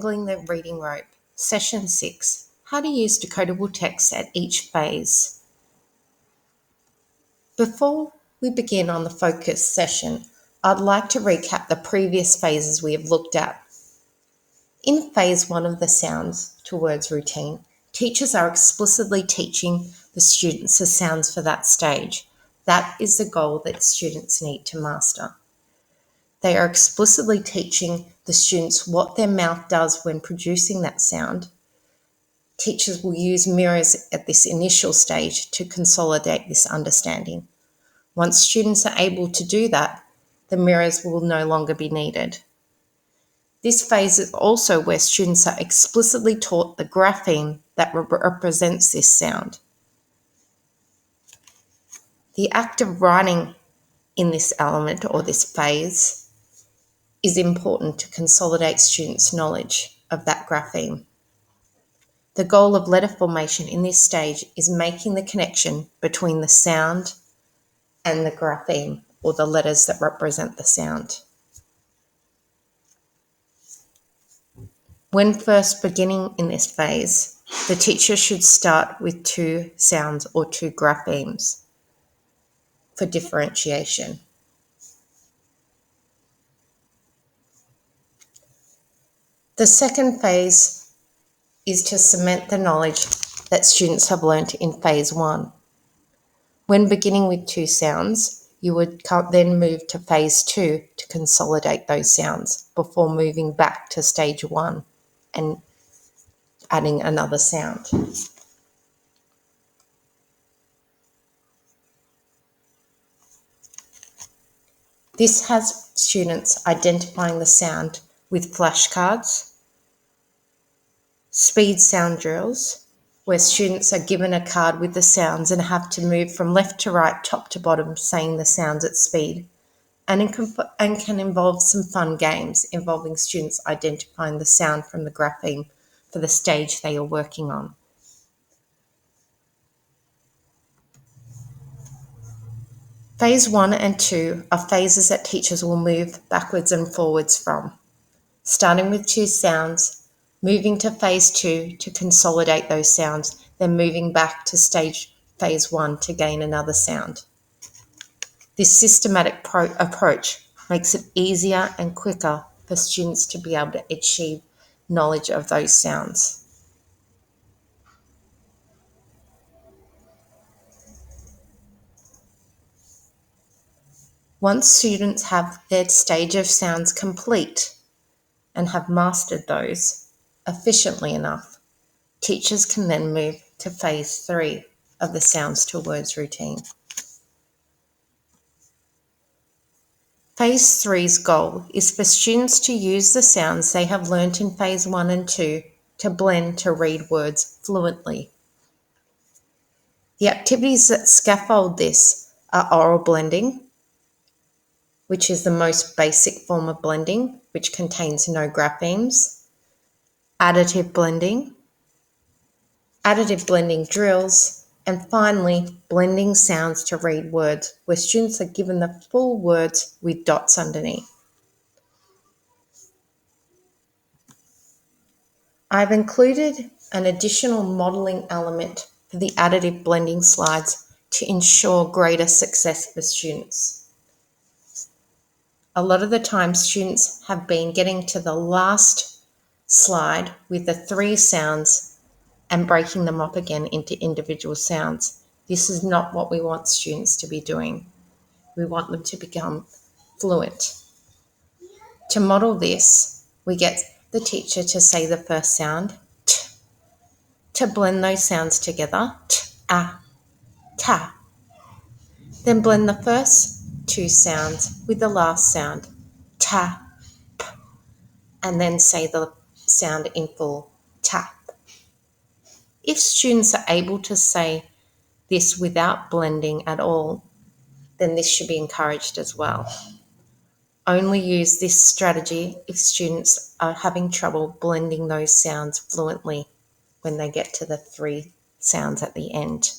Angling the Reading Rope, Session 6, How to Use Decodable Text at Each Phase. Before we begin on the focus session, I'd like to recap the previous phases we have looked at. In Phase 1 of the Sounds to Words routine, teachers are explicitly teaching the students the sounds for that stage. That is the goal that students need to master. They are explicitly teaching the students what their mouth does when producing that sound. Teachers will use mirrors at this initial stage to consolidate this understanding. Once students are able to do that, the mirrors will no longer be needed. This phase is also where students are explicitly taught the grapheme that represents this sound. The act of writing in this element or this phase is important to consolidate students' knowledge of that grapheme. The goal of letter formation in this stage is making the connection between the sound and the grapheme, or the letters that represent the sound. When first beginning in this phase, the teacher should start with 2 sounds or 2 graphemes for differentiation. The second phase is to cement the knowledge that students have learnt in Phase 1. When beginning with 2 sounds, you would then move to Phase 2 to consolidate those sounds before moving back to Stage 1 and adding another sound. This has students identifying the sound with flashcards, speed sound drills, where students are given a card with the sounds and have to move from left to right, top to bottom, saying the sounds at speed, and can involve some fun games involving students identifying the sound from the grapheme for the stage they are working on. Phase 1 and 2 are phases that teachers will move backwards and forwards from, starting with 2 sounds, moving to Phase 2 to consolidate those sounds, then moving back to Phase 1 to gain another sound. This systematic approach makes it easier and quicker for students to be able to achieve knowledge of those sounds. Once students have their stage of sounds complete and have mastered those efficiently enough, teachers can then move to Phase 3 of the Sounds to Words routine. Phase 3's goal is for students to use the sounds they have learnt in Phase 1 and 2 to blend to read words fluently. The activities that scaffold this are oral blending, which is the most basic form of blending, which contains no graphemes, additive blending drills, and finally, blending sounds to read words, where students are given the full words with dots underneath. I've included an additional modelling element for the additive blending slides to ensure greater success for students. A lot of the time, students have been getting to the last slide with the 3 sounds and breaking them up again into individual sounds. This is not what we want students to be doing. We want them to become fluent. To model this, we get the teacher to say the first sound, t, to blend those sounds together, t, a, ta. Then blend the first 2 sounds with the last sound, ta, p, and then say the sound in full, tap. If students are able to say this without blending at all, then this should be encouraged as well. Only use this strategy if students are having trouble blending those sounds fluently when they get to the 3 sounds at the end.